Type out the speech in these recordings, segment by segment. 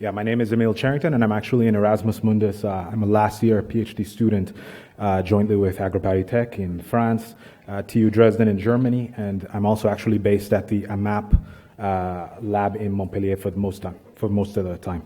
Yeah, my name is Emil Cherrington, and I'm actually in Erasmus Mundus. I'm a last year PhD student jointly with Agripari Tech in France, TU Dresden in Germany, and I'm also actually based at the AMAP lab in Montpellier for most of the time.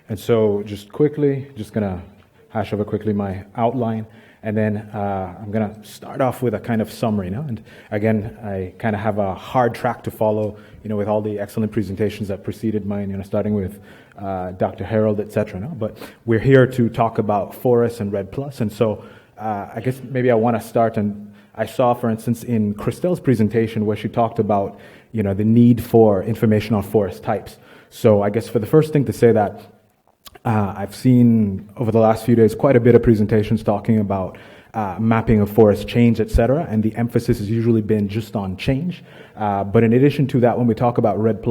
And so just quickly, just going to hash over quickly my outline, and then I'm going to start off with a kind of summary. And again, I kind of have a hard track to follow, with all the excellent presentations that preceded mine, starting with Dr. Harold, etc. But we're here to talk about forests and REDD+. And so I guess maybe I want to start, and I saw, for instance, in Christelle's presentation where she talked about, the need for information on forest types. So I guess for the first thing to say that I've seen over the last few days quite a bit of presentations talking about mapping of forest change, etc., and the emphasis has usually been just on change. But in addition to that, when we talk about REDD+,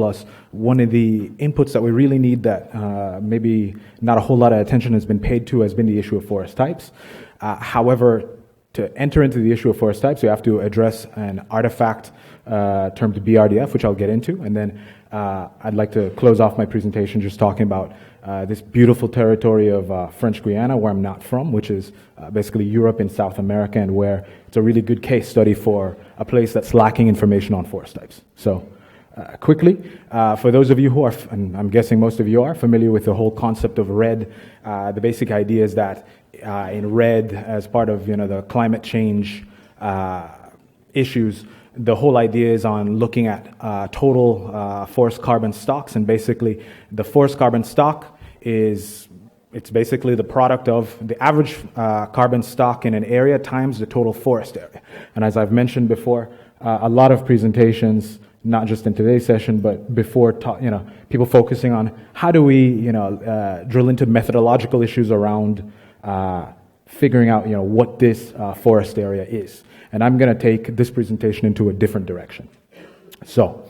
one of the inputs that we really need that maybe not a whole lot of attention has been paid to has been the issue of forest types. However, to enter into the issue of forest types, you have to address an artifact termed BRDF, which I'll get into, and then I'd like to close off my presentation just talking about this beautiful territory of French Guiana, where I'm not from, which is basically Europe and South America, and where it's a really good case study for a place that's lacking information on forest types. So quickly, for those of you who are, and I'm guessing most of you are, familiar with the whole concept of REDD, the basic idea is that in REDD, as part of the climate change issues, the whole idea is on looking at total forest carbon stocks, and basically the forest carbon stock it's basically the product of the average carbon stock in an area times the total forest area. And as I've mentioned before, a lot of presentations, not just in today's session, but before, people focusing on how do we, drill into methodological issues around figuring out, what this forest area is. And I'm going to take this presentation into a different direction. So,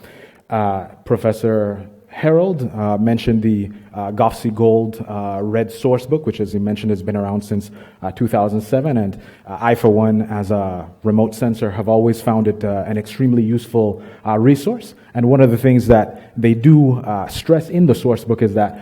Professor Harold mentioned the Goffsey Gold REDD sourcebook, which, as he mentioned, has been around since 2007. And I, for one, as a remote sensor, have always found it an extremely useful resource. And one of the things that they do stress in the sourcebook is that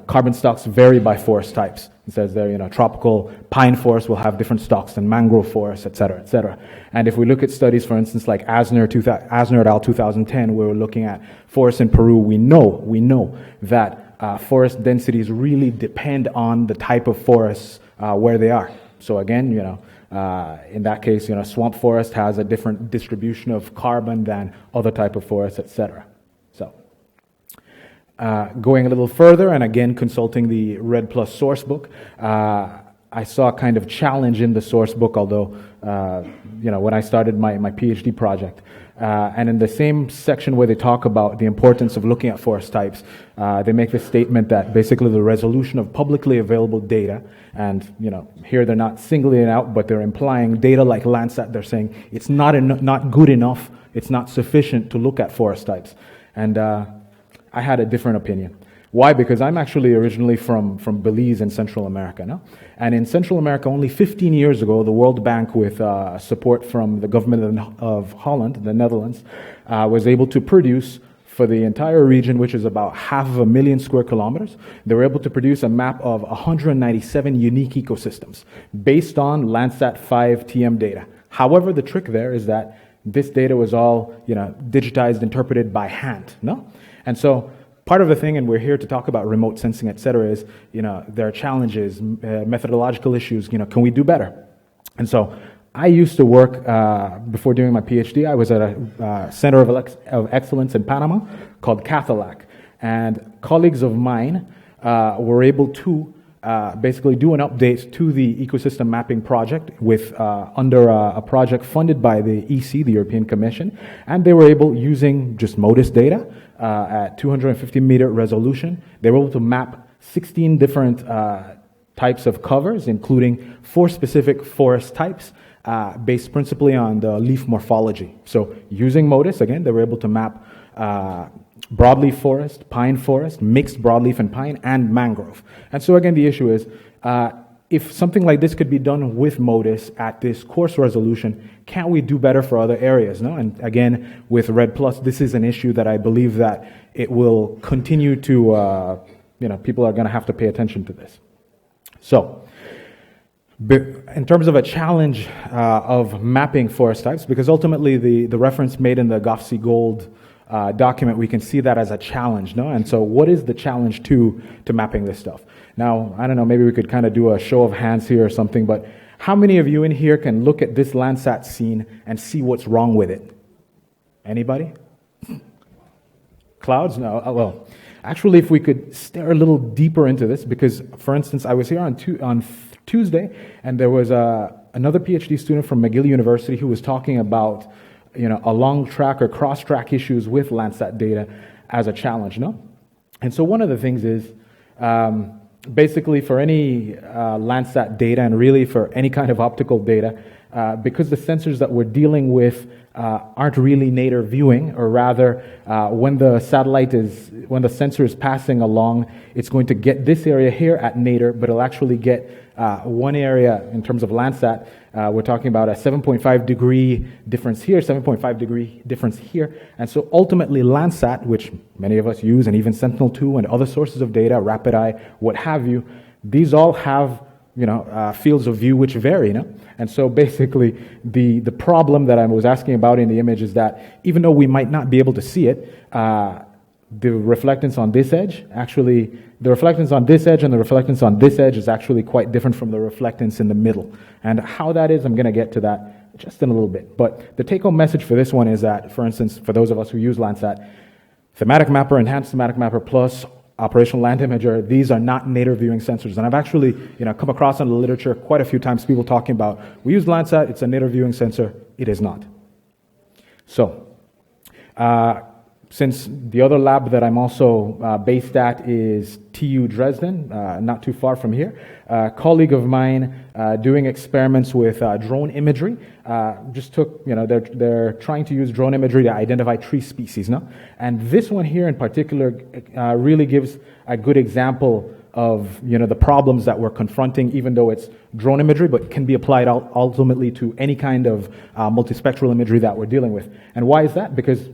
carbon stocks vary by forest types. It says there, tropical pine forest will have different stocks than mangrove forests, et cetera, et cetera. And if we look at studies, for instance, like Asner et al. 2010, where we're looking at forests in Peru, we know that forest densities really depend on the type of forests where they are. So again, in that case, swamp forest has a different distribution of carbon than other type of forests, et cetera. Going a little further, and again consulting the REDD+ source book, I saw a kind of challenge in the source book, although, when I started my PhD project. And in the same section where they talk about the importance of looking at forest types, they make the statement that basically the resolution of publicly available data, and here they're not singling it out, but they're implying data like Landsat, they're saying it's not good enough, it's not sufficient to look at forest types. And I had a different opinion. Why? Because I'm actually originally from Belize in Central America, no? And in Central America, only 15 years ago, the World Bank, with support from the government of Holland, the Netherlands, was able to produce for the entire region, which is about 500,000 square kilometers, they were able to produce a map of 197 unique ecosystems based on Landsat 5 TM data. However, the trick there is that this data was all, digitized, interpreted by hand, no? And so part of the thing, and we're here to talk about remote sensing, et cetera, is, there are challenges, methodological issues, can we do better? And so I used to work, before doing my PhD, I was at a center of excellence in Panama called Cathalac. And colleagues of mine were able to basically do an update to the ecosystem mapping project with under a project funded by the EC, the European Commission, and they were able, using just MODIS data at 250 meter resolution, they were able to map 16 different types of covers, including 4 specific forest types based principally on the leaf morphology. So using MODIS, again, they were able to map broadleaf forest, pine forest, mixed broadleaf and pine, and mangrove. And so again, the issue is, if something like this could be done with MODIS at this coarse resolution, can't we do better for other areas? No? And again, with REDD+, this is an issue that I believe that it will continue to people are going to have to pay attention to this. So, in terms of a challenge of mapping forest types, because ultimately the reference made in the GOFC Gold document, we can see that as a challenge, no? And so what is the challenge to mapping this stuff? Now, I don't know, maybe we could kind of do a show of hands here or something, but how many of you in here can look at this Landsat scene and see what's wrong with it? Anybody? Clouds? No. Well, actually, if we could stare a little deeper into this, because, for instance, I was here on Tuesday, and there was another PhD student from McGill University who was talking about, along track or cross track issues with Landsat data as a challenge, no? And so one of the things is, basically for any Landsat data and really for any kind of optical data, because the sensors that we're dealing with aren't really nadir viewing, or rather, when the sensor is passing along, it's going to get this area here at nadir, but it'll actually get one area in terms of Landsat. We're talking about a 7.5 degree difference here, 7.5 degree difference here. And so ultimately Landsat, which many of us use, and even Sentinel-2 and other sources of data, RapidEye, what have you, these all have fields of view which vary. And so basically the problem that I was asking about in the image is that even though we might not be able to see it, the reflectance on this edge, actually, the reflectance on this edge and the reflectance on this edge is actually quite different from the reflectance in the middle. And how that is, I'm going to get to that just in a little bit. But the take-home message for this one is that, for instance, for those of us who use Landsat, Thematic Mapper, Enhanced Thematic Mapper Plus, Operational Land Imager, these are not nadir viewing sensors. And I've actually come across in the literature quite a few times people talking about, we use Landsat, it's a nadir viewing sensor. It is not. So, since the other lab that I'm also based at is TU Dresden, not too far from here, a colleague of mine doing experiments with drone imagery, just took, they're trying to use drone imagery to identify tree species, no? And this one here in particular really gives a good example of, the problems that we're confronting, even though it's drone imagery, but can be applied ultimately to any kind of multispectral imagery that we're dealing with. And why is that? Because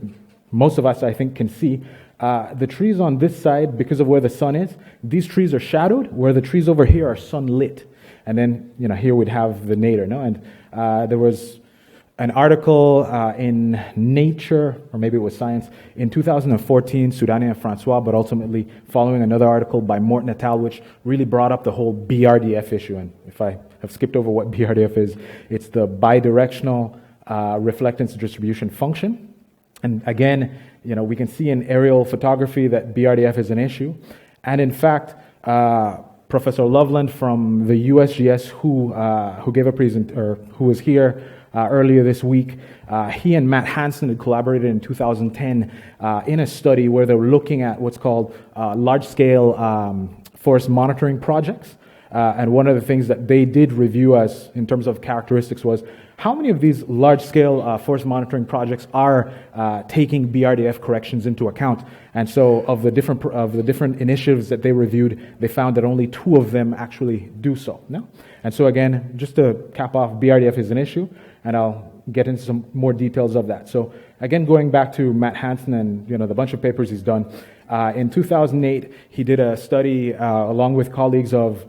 most of us, I think, can see the trees on this side, because of where the sun is, these trees are shadowed, where the trees over here are sunlit. And then, here we'd have the nadir, no? And there was an article in Nature, or maybe it was Science, in 2014, Soudani and Francois, but ultimately following another article by Morton et al., which really brought up the whole BRDF issue. And if I have skipped over what BRDF is, it's the bidirectional reflectance distribution function. And again, we can see in aerial photography that BRDF is an issue. And in fact, Professor Loveland from the USGS, who gave a who was here earlier this week, he and Matt Hansen had collaborated in 2010 in a study where they were looking at what's called large-scale forest monitoring projects. And one of the things that they did review as in terms of characteristics was how many of these large-scale forest monitoring projects are taking BRDF corrections into account. And so of the different initiatives that they reviewed, they found that only 2 of them actually do so. No? And so again, just to cap off, BRDF is an issue, and I'll get into some more details of that. So again, going back to Matt Hansen and the bunch of papers he's done, in 2008, he did a study along with colleagues of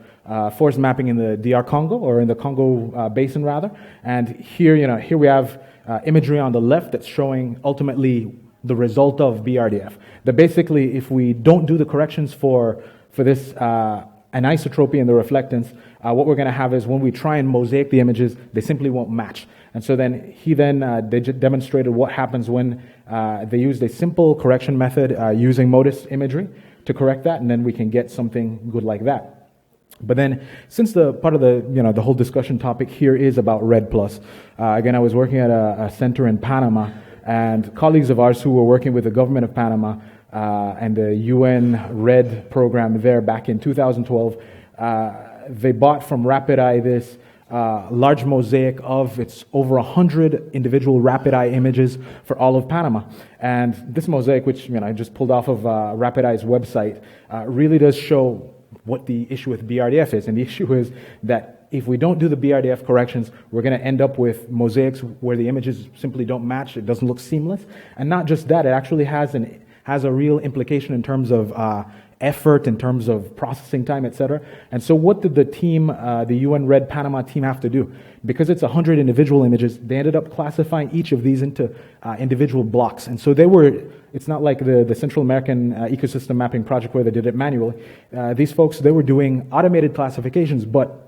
forest mapping in the DR Congo, or in the Congo Basin rather. And here, here we have imagery on the left that's showing ultimately the result of BRDF. That basically, if we don't do the corrections for this anisotropy and the reflectance, what we're going to have is when we try and mosaic the images, they simply won't match. And so then he they demonstrated what happens when they used a simple correction method using MODIS imagery to correct that, and then we can get something good like that. But then, since the part of the whole discussion topic here is about REDD+, again, I was working at a center in Panama, and colleagues of ours who were working with the government of Panama and the UN REDD program there back in 2012, they bought from RapidEye this large mosaic of it's over 100 individual RapidEye images for all of Panama. And this mosaic, which I just pulled off of RapidEye's website, really does show what the issue with BRDF is. And the issue is that if we don't do the BRDF corrections, we're going to end up with mosaics where the images simply don't match. It doesn't look seamless. And not just that, it actually has a real implication in terms of effort, in terms of processing time, etc. And so what did the team, the UN REDD Panama team, have to do? Because it's 100 individual images, they ended up classifying each of these into individual blocks. And so it's not like the Central American Ecosystem Mapping Project where they did it manually. These folks, they were doing automated classifications, but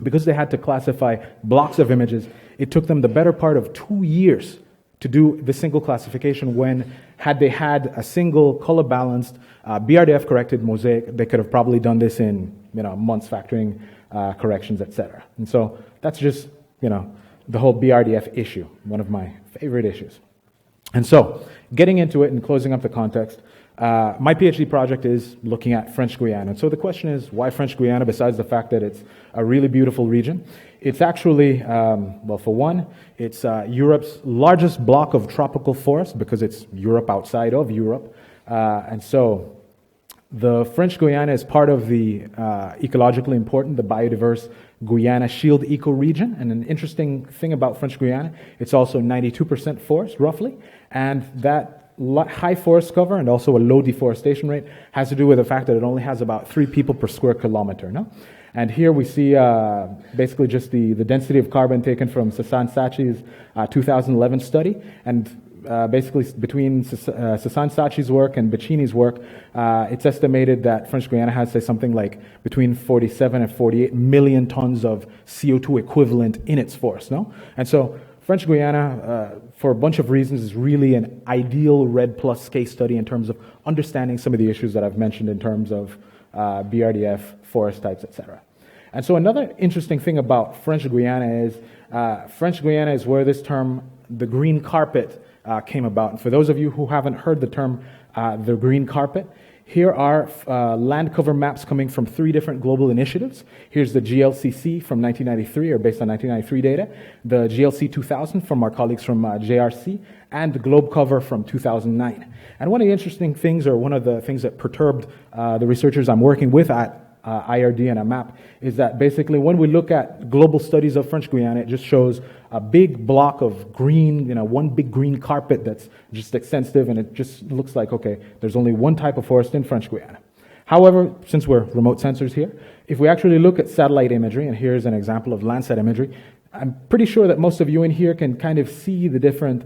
because they had to classify blocks of images, it took them the better part of 2 years to do the single classification, when had they had a single color-balanced, BRDF-corrected mosaic, they could have probably done this in months, factoring corrections, etc. And so that's just the whole BRDF issue, one of my favorite issues. And so, getting into it and closing up the context, my PhD project is looking at French Guiana. And so the question is, why French Guiana, besides the fact that it's a really beautiful region? It's actually, well, for one, it's Europe's largest block of tropical forest, because it's Europe outside of Europe. And so the French Guiana is part of the ecologically important, the biodiverse Guyana Shield ecoregion. And an interesting thing about French Guiana, it's also 92% forest, roughly. And that high forest cover and also a low deforestation rate has to do with the fact that it only has about 3 people per square kilometer. No? And here we see basically just the density of carbon taken from Sasan Sachi's 2011 study. And basically between Sasan Sachi's work and Bacchini's work, it's estimated that French Guiana has, say, something like between 47 and 48 million tons of CO2 equivalent in its forest. No? And so French Guiana, for a bunch of reasons, is really an ideal REDD Plus case study in terms of understanding some of the issues that I've mentioned in terms of BRDF, forest types, etc. And so another interesting thing about French Guiana is where this term, the green carpet, came about. And for those of you who haven't heard the term, the green carpet, here are land cover maps coming from 3 different global initiatives. Here's the GLCC from 1993, or based on 1993 data, the GLC 2000 from our colleagues from JRC, and the globe cover from 2009. And one of the interesting things, or one of the things that perturbed the researchers I'm working with at IRD and a map, is that basically when we look at global studies of French Guiana, it just shows a big block of green, one big green carpet that's just extensive, and it just looks like, okay, there's only one type of forest in French Guiana. However, since we're remote sensors here, if we actually look at satellite imagery, and here's an example of Landsat imagery, I'm pretty sure that most of you in here can kind of see the different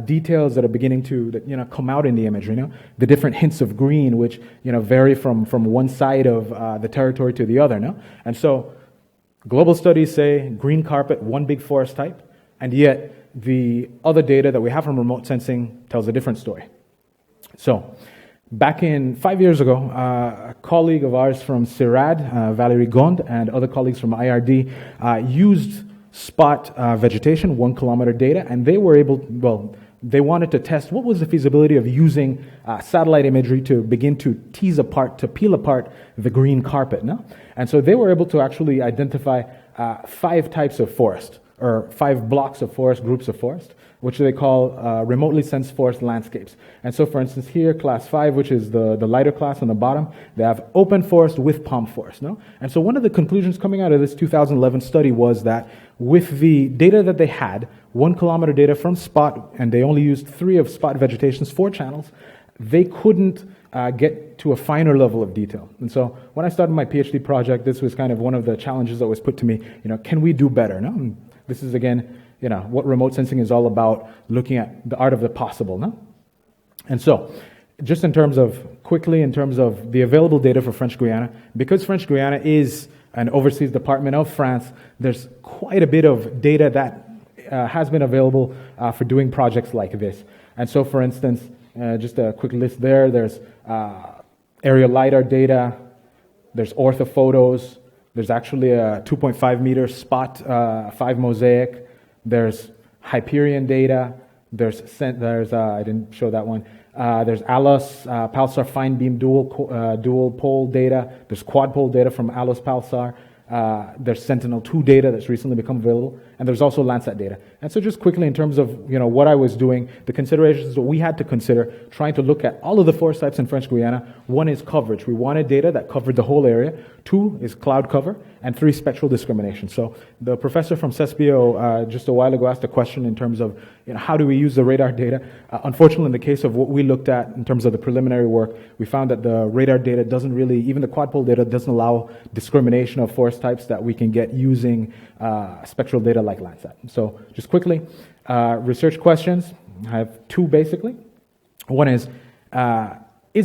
details that are beginning to come out in the imagery. The different hints of green, which vary from one side of the territory to the other. No? And so global studies say green carpet, one big forest type, and yet the other data that we have from remote sensing tells a different story. So back in 5 years ago, a colleague of ours from CIRAD, Valérie Gonde, and other colleagues from IRD used spot vegetation, 1 kilometer data, and they were they wanted to test what was the feasibility of using satellite imagery to begin to peel apart the green carpet. No? And so they were able to actually identify 5 types of forest, or 5 blocks of forest, groups of forest, which they call remotely sensed forest landscapes. And so, for instance, here, class 5, which is the lighter class on the bottom, they have open forest with palm forest. No? And so one of the conclusions coming out of this 2011 study was that with the data that they had, 1 kilometer data from spot, and they only used 3 of spot vegetation's 4 channels, they couldn't get to a finer level of detail. And so when I started my PhD project, this was kind of one of the challenges that was put to me, can we do better? No? And this is, again, what remote sensing is all about, looking at the art of the possible. No? And so, just in terms of the available data for French Guiana, because French Guiana is an overseas department of France, there's quite a bit of data that has been available for doing projects like this. And so, for instance, just a quick list there's aerial LiDAR data, there's orthophotos, there's actually a 2.5 meter spot 5 mosaic, there's Hyperion data, there's I didn't show that one, there's ALOS, Pulsar fine beam dual pole data, there's quad pole data from ALOS Pulsar, there's Sentinel-2 data that's recently become available, and there's also Landsat data. And so just quickly in terms of what I was doing, the considerations that we had to consider trying to look at all of the forest types in French Guiana. One is coverage. We wanted data that covered the whole area. 2 is cloud cover, and 3, spectral discrimination. So the professor from CESPIO just a while ago asked a question in terms of how do we use the radar data. Unfortunately, in the case of what we looked at in terms of the preliminary work, we found that the radar data doesn't really, even the quadpole data doesn't allow discrimination of forest types that we can get using spectral data like Landsat. So just quickly, research questions. I have 2 basically. One is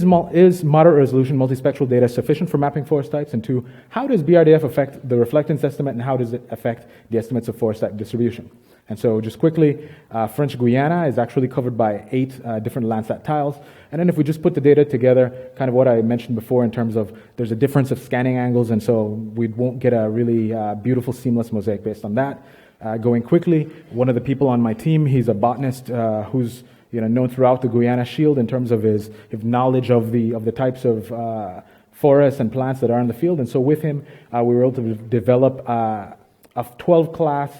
moderate resolution multispectral data sufficient for mapping forest types? And 2, how does BRDF affect the reflectance estimate, and how does it affect the estimates of forest type distribution? And so just quickly, French Guiana is actually covered by 8 different Landsat tiles. And then if we just put the data together, kind of what I mentioned before in terms of there's a difference of scanning angles, and so we won't get a really beautiful seamless mosaic based on that. Going quickly, one of the people on my team, he's a botanist who's known throughout the Guyana Shield in terms of his knowledge of the types of forests and plants that are in the field. And so with him, we were able to develop a 12-class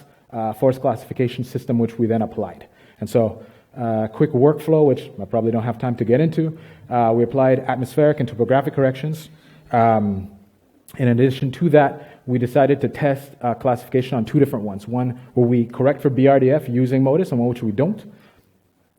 forest classification system, which we then applied. And so quick workflow, which I probably don't have time to get into. We applied atmospheric and topographic corrections. In addition to that, we decided to test classification on 2 different ones. One where we correct for BRDF using MODIS, and one which we don't.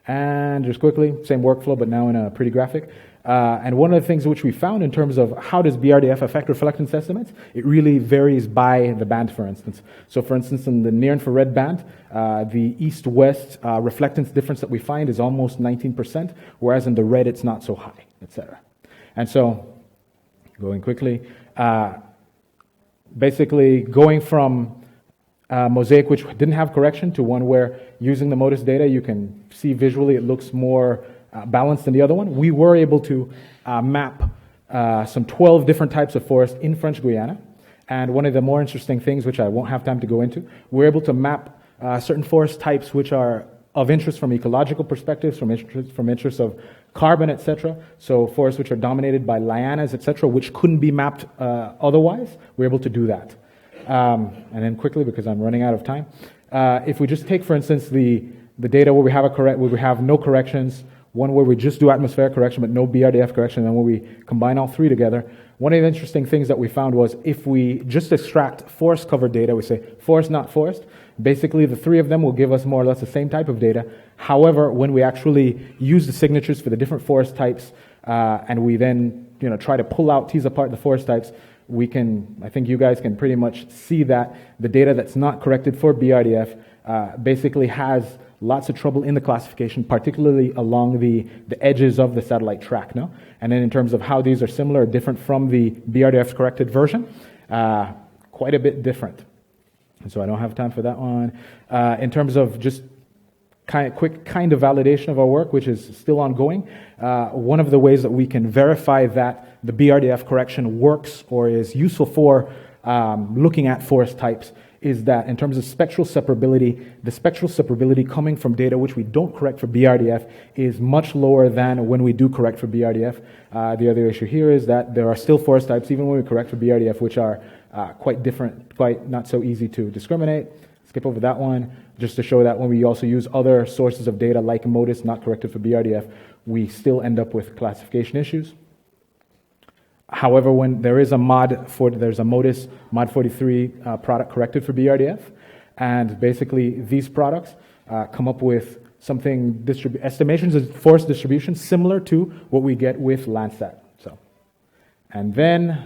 And just quickly, same workflow, but now in a pretty graphic. And one of the things which we found in terms of how does BRDF affect reflectance estimates, it really varies by the band, for instance. So for instance, in the near-infrared band, the east-west reflectance difference that we find is almost 19%, whereas in the red it's not so high, etc. And so, going quickly, basically going from mosaic which didn't have correction to one where using the MODIS data you can see visually it looks more balanced than the other one. We were able to map some 12 different types of forest in French Guiana, and one of the more interesting things, which I won't have time to go into, we're able to map certain forest types which are of interest from ecological perspectives, from interest of carbon, etc. So forests which are dominated by lianas, etc., which couldn't be mapped otherwise, we're able to do that. And then quickly, because I'm running out of time, if we just take, for instance, the data where we have no corrections, one where we just do atmospheric correction but no BRDF correction, and then when we combine all 3 together, one of the interesting things that we found was if we just extract forest cover data, we say forest, not forest, basically the 3 of them will give us more or less the same type of data. However, when we actually use the signatures for the different forest types and we then try to tease apart the forest types, I think you guys can pretty much see that the data that's not corrected for BRDF basically has lots of trouble in the classification, particularly along the edges of the satellite track. No? And then in terms of how these are similar or different from the BRDF corrected version, quite a bit different. And so I don't have time for that one. In terms of just quick validation of our work, which is still ongoing, one of the ways that we can verify that the BRDF correction works or is useful for looking at forest types is that in terms of spectral separability, the spectral separability coming from data which we don't correct for BRDF is much lower than when we do correct for BRDF. The other issue here is that there are still forest types, even when we correct for BRDF, which are quite different, quite not so easy to discriminate. Skip over that one, just to show that when we also use other sources of data like MODIS, not corrected for BRDF, we still end up with classification issues. However, when there is there's a MODIS Mod 43 product corrected for BRDF, and basically these products come up with something, estimations of forest distribution similar to what we get with Landsat. So, and then,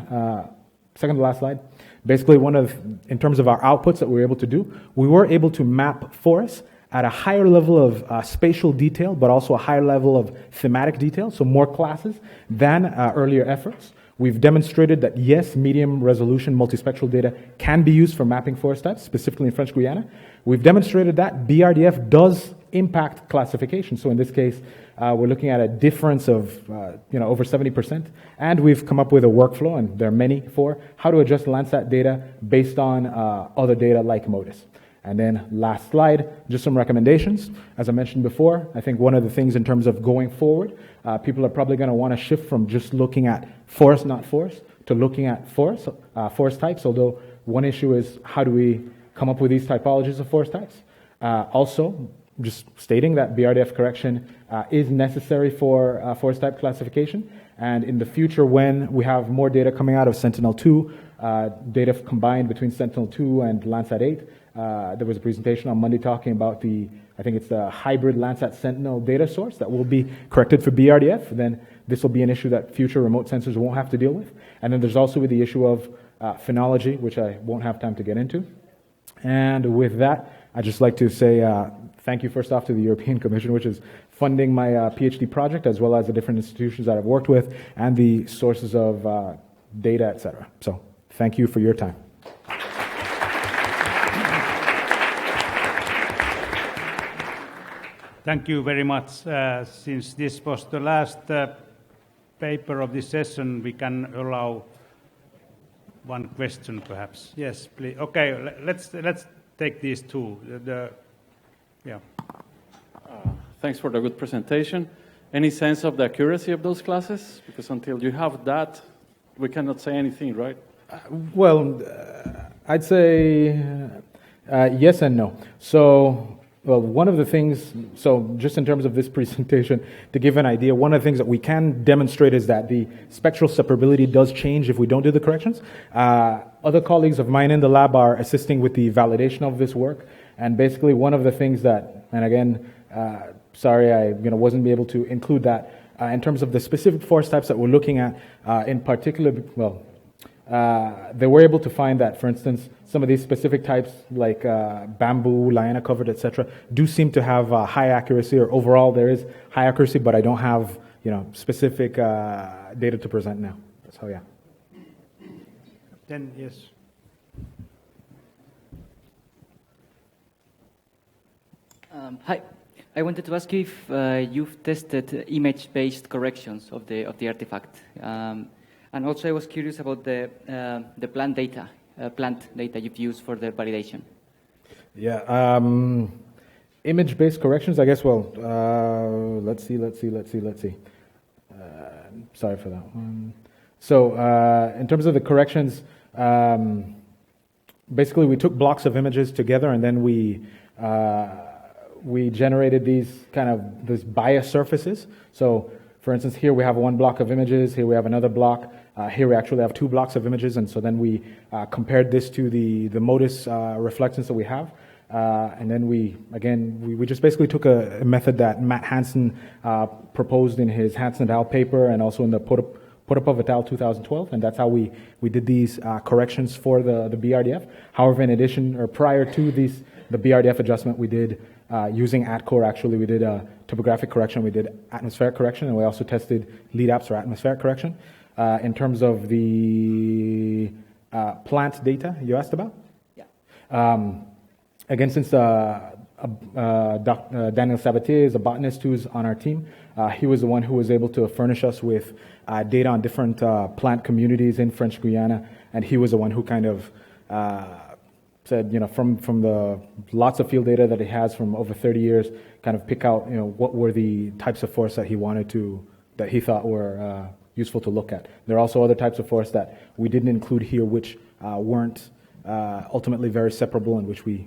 second to last slide, basically in terms of our outputs that we were able to do, we were able to map forests at a higher level of spatial detail, but also a higher level of thematic detail, so more classes than earlier efforts. We've demonstrated that yes, medium resolution multispectral data can be used for mapping forest types, specifically in French Guiana. We've demonstrated that BRDF does impact classification. So in this case, we're looking at a difference of over 70%. And we've come up with a workflow, and there are many, for how to adjust Landsat data based on other data like MODIS. And then last slide, just some recommendations. As I mentioned before, I think one of the things in terms of going forward, people are probably going to want to shift from just looking at forest, not forest, to looking at forest types, although one issue is how do we come up with these typologies of forest types. Also, just stating that BRDF correction is necessary for forest type classification. And in the future, when we have more data coming out of Sentinel-2, data combined between Sentinel-2 and Landsat 8, there was a presentation on Monday talking about I think it's the hybrid Landsat Sentinel data source that will be corrected for BRDF. Then this will be an issue that future remote sensors won't have to deal with. And then there's also the issue of phenology, which I won't have time to get into. And with that, I'd just like to say thank you first off to the European Commission, which is funding my PhD project, as well as the different institutions that I've worked with and the sources of data, etc. So thank you for your time. Thank you very much. Since this was the last paper of this session, we can allow one question, perhaps. Yes, please. Okay, let's take these two. Yeah. Thanks for the good presentation. Any sense of the accuracy of those classes? Because until you have that, we cannot say anything, right? I'd say yes and no. So, one of the things, just in terms of this presentation, to give an idea, one of the things that we can demonstrate is that the spectral separability does change if we don't do the corrections. Other colleagues of mine in the lab are assisting with the validation of this work. And basically one of the things that, and again, sorry I wasn't able to include that, in terms of the specific forest types that we're looking at, in particular, they were able to find that, for instance, some of these specific types like bamboo, liana covered, etc., do seem to have high accuracy, or overall there is high accuracy, but I don't have specific data to present now. So yeah. Then yes. Hi. I wanted to ask you if you've tested image-based corrections of the artifact. And also I was curious about the plant data you've used for the validation. Yeah, image-based corrections, I guess, let's see. Sorry for that one. So in terms of the corrections, basically we took blocks of images together and then we generated these bias surfaces. So for instance, here we have one block of images, here we have another block, here we actually have two blocks of images, and so then we compared this to the MODIS reflectance that we have. And then we just basically took a method that Matt Hansen proposed in his Hansen et al. Paper and also in the Potapov et al. 2012, and that's how we did these corrections for the BRDF. However, in addition, or prior to the BRDF adjustment, we did using ATCORE, actually, we did a topographic correction, we did atmospheric correction, and we also tested lead apps or atmospheric correction. In terms of the plant data you asked about? Yeah. Again, since Daniel Sabatier is a botanist who's on our team, he was the one who was able to furnish us with data on different plant communities in French Guiana, and he was the one who kind of said, from the lots of field data that he has from over 30 years, kind of pick out, what were the types of forests that that he thought were useful to look at. There are also other types of forests that we didn't include here, which weren't ultimately very separable, and which we